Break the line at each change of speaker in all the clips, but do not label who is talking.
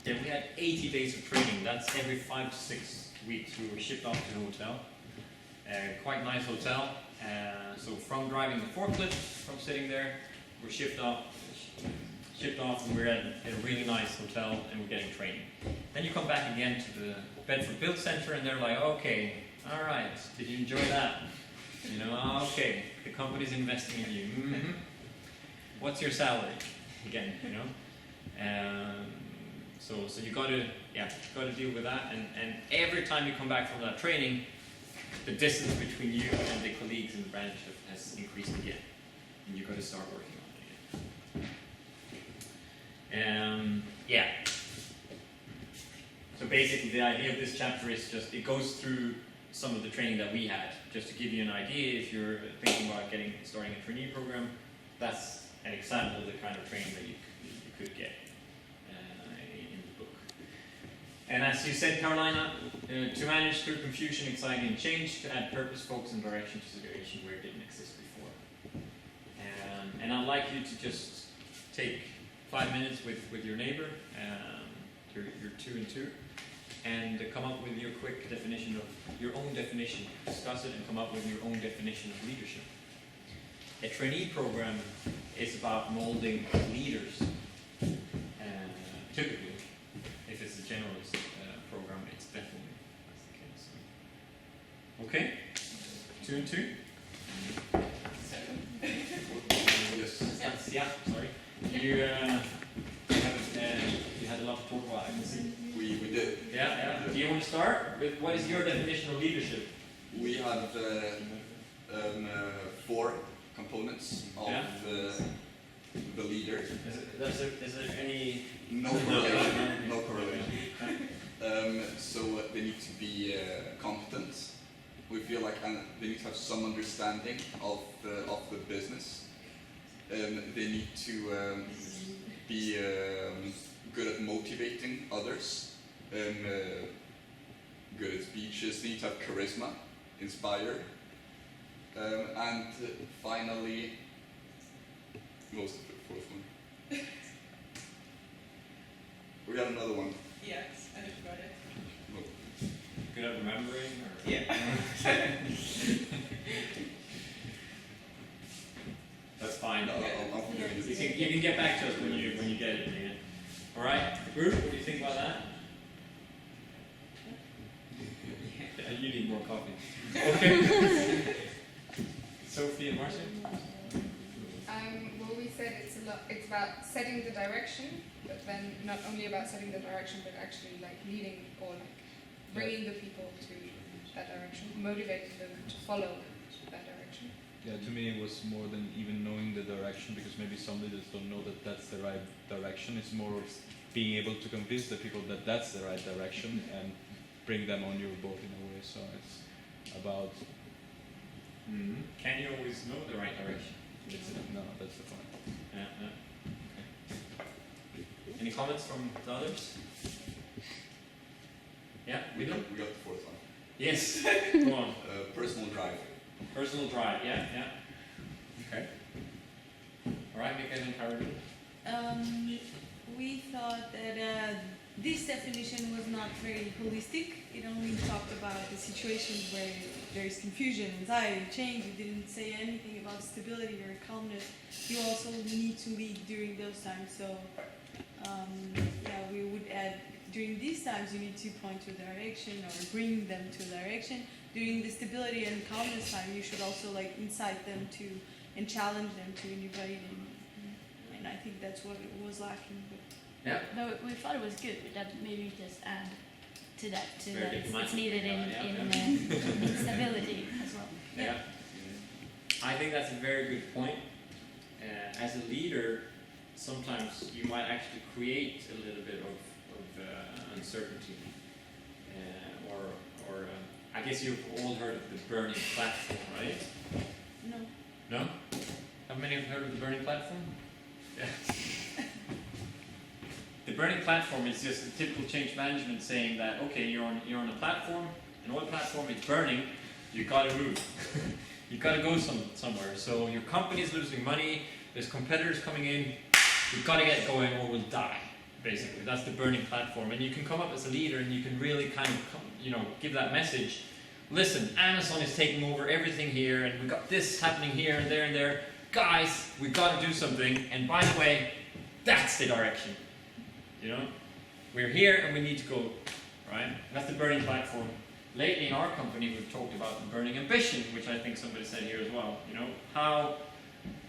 Yeah, we had 80 days of training. That's every 5 to 6 weeks. We were shipped off to the hotel. Quite nice hotel. So from driving the forklift, from sitting there, we're shipped off, and we're at a really nice hotel, and we're getting training. Then you come back again to the Bedford Build Center, and they're like, okay, all right, did you enjoy that? You know, okay, the company's investing in you. Mm-hmm. What's your salary? Again, you know. So you got to deal with that, and every time you come back from that training, the distance between you and the colleagues in the branch has increased again, and you've got to start working on it again. So basically, the idea of this chapter is just it goes through some of the training that we had, just to give you an idea. If you're thinking about starting a trainee program, that's an example of the kind of training that you could get in the book. And as you said, Carolina, to manage through confusion, anxiety, and change, to add purpose, focus, and direction to a situation where it didn't exist before. And I'd like you to just take 5 minutes with your neighbor, your 2 and 2, and come up with your quick definition of your own definition. Discuss it and come up with your own definition of leadership. A trainee program is about molding leaders. Typically, if it's a generalist program, it's definitely that's the case. Okay? 2 and 2? Yes. Yeah, sorry. You had a lot to talk about, I can see.
We did.
Yeah. Do you want to start with what is your definition of leadership?
We have 4 components of the leader.
Is there any...
No correlation. No correlation. So they need to be competent. We feel like they need to have some understanding of the business. They need to be good at motivating others, good at speeches. They need to have charisma, inspire, and finally, what was the 4th one? We had another one.
Yes, I just got it.
Good at remembering? Or?
Yeah.
That's fine.
I'll
You can get back to us when you get it again. All right, group, what do you think about that? You need more coffee. Okay. Sophie and Marcia?
Well, we said it's about setting the direction, but then not only about setting the direction, but actually like leading or like bringing the people to that direction, motivating them to follow that direction.
Yeah, to me it was more than even knowing the direction, because maybe some leaders don't know that that's the right direction. It's more being able to convince the people that that's the right direction and bring them on your boat in a way. So it's about...
Can you always know the right direction?
No, that's the point.
Yeah. Okay. Any comments from the others? Yeah,
We got the 4th one.
Yes, go on.
Personal drive.
Personal drive, yeah. Okay. All right, Mikael and Caroline.
We thought that this definition was not very holistic. It only talked about the situations where there is confusion, anxiety, change. It didn't say anything about stability or calmness. You also need to lead during those times. So, we would add, during these times you need to point to a direction or bring them to a direction. During the stability and calmness time, you should also like incite them to and challenge them to innovate. And I think that's what it was lacking.
Yeah.
No, we thought it was good, but that maybe just add to that
Very
it's needed in stability as well.
Yeah. I think that's a very good point. As a leader, sometimes you might actually create a little bit of uncertainty, or I guess you've all heard of the burning platform, right?
No.
No? Have many heard of the burning platform? Yeah. The burning platform is just a typical change management saying that, okay, you're on a platform, an oil platform, it's burning, you've got to move. You've got to go somewhere. So your company is losing money, there's competitors coming in, you've got to get going or we'll die. Basically, that's the burning platform, and you can come up as a leader, and you can really kind of, give that message. Listen, Amazon is taking over everything here, and we've got this happening here and there and there. Guys, we've got to do something, and by the way, that's the direction. We're here and we need to go, right? That's the burning platform. Lately in our company, we've talked about the burning ambition, which I think somebody said here as well. How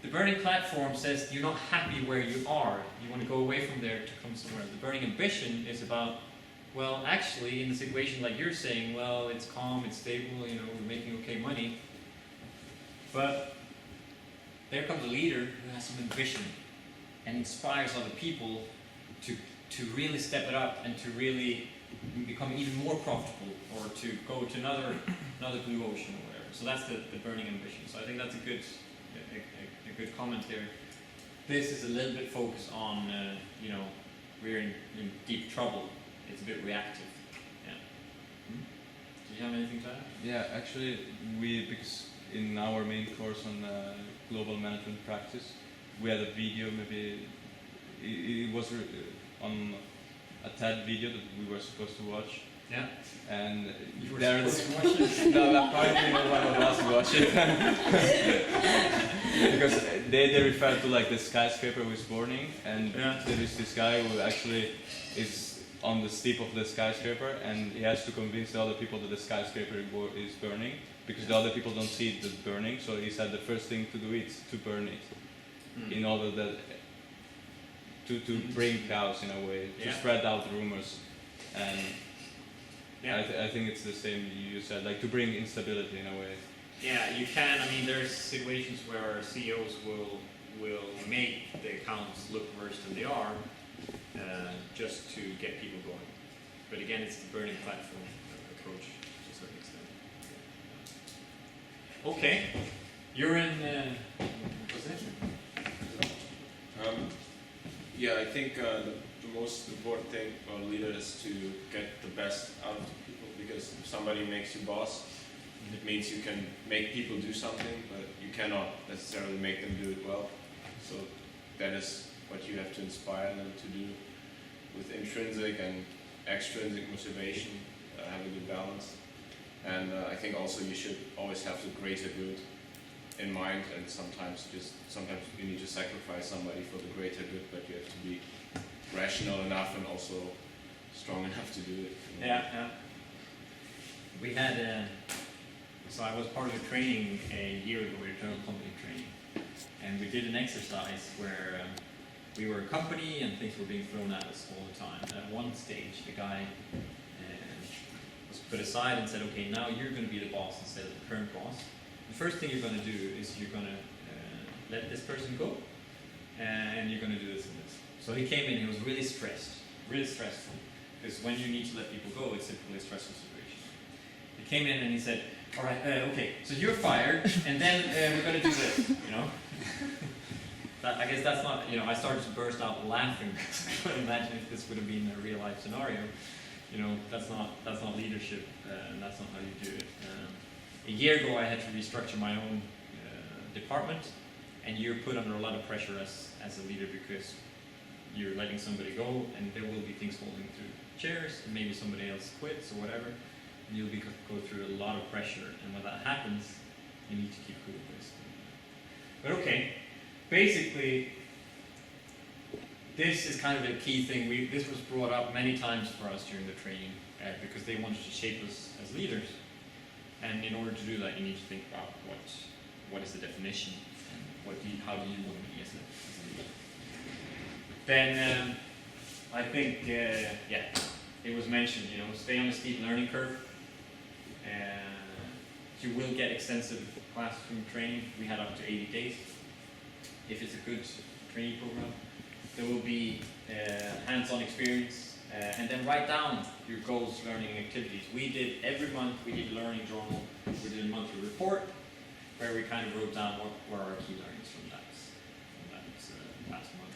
the burning platform says you're not happy where you are. You want to go away from there to come somewhere. The burning ambition is about, well, actually, in the situation like you're saying, well, it's calm, it's stable, we're making okay money. But there comes a leader who has some ambition and inspires other people to really step it up and to really become even more profitable, or to go to another blue ocean or whatever. So that's the burning ambition. So I think that's a good comment there. This is a little bit focused on, we're in deep trouble. It's a bit reactive. Yeah. Do you have anything to add?
Yeah, actually, because in our main course on global management practice, we had a video. Maybe it was on a TED video that we were supposed to watch.
Yeah.
And
You were
there's
supposed to watch it?
no, apparently no one of us watched it because they refer to like the skyscraper who is burning, and
Yeah.
there is this guy who actually is on the steep of the skyscraper, and he has to convince the other people that the skyscraper is burning, because the other people don't see it that's burning. So he said the first thing to do is to burn it, in order that to bring chaos in a way, to
Yeah.
spread out rumors, and
Yeah.
I think it's the same you said, like to bring instability in a way.
Yeah, you can. I mean, there's situations where CEOs will make the accounts look worse than they are, just to get people going. But again, it's the burning platform approach to a certain extent. Okay, you're in. What's it?
Yeah, I think the most important thing for a leader is to get the best out of the people, because if somebody makes you boss, it means you can make people do something, but you cannot necessarily make them do it well. So that is what you have to inspire them to do with intrinsic and extrinsic motivation, have a good balance. And I think also you should always have the greater good in mind, and sometimes you need to sacrifice somebody for the greater good, but you have to be rational enough and also strong enough to do it.
Yeah. We had. So I was part of a training a year ago, internal company training, and we did an exercise where we were a company and things were being thrown at us all the time. At one stage, the guy was put aside and said, "Okay, now you're going to be the boss instead of the current boss. The first thing you're going to do is you're going to let this person go, and you're going to do this and this." So he came in, he was really stressful, because when you need to let people go, it's typically a stressful situation. He came in and he said, "All right, okay, so you're fired, and then we're going to do this, I guess that's not, I started to burst out laughing. I couldn't imagine if this would have been a real life scenario. That's not leadership, and that's not how you do it. A year ago, I had to restructure my own department, and you're put under a lot of pressure as a leader, because you're letting somebody go, and there will be things holding through chairs, and maybe somebody else quits or whatever, and you'll go through a lot of pressure. And when that happens, you need to keep cool, basically. But okay, basically, this is kind of a key thing. This was brought up many times for us during the training, because they wanted to shape us as leaders. And in order to do that, you need to think about what is the definition, and how do you want to be as a leader. Then I think it was mentioned. Stay on a steep learning curve. You will get extensive classroom training. We had up to 80 days. If it's a good training program, there will be hands-on experience, and then write down your goals, learning activities. We did every month. We did a learning journal. We did a monthly report where we kind of wrote down what were our key learnings from that past month.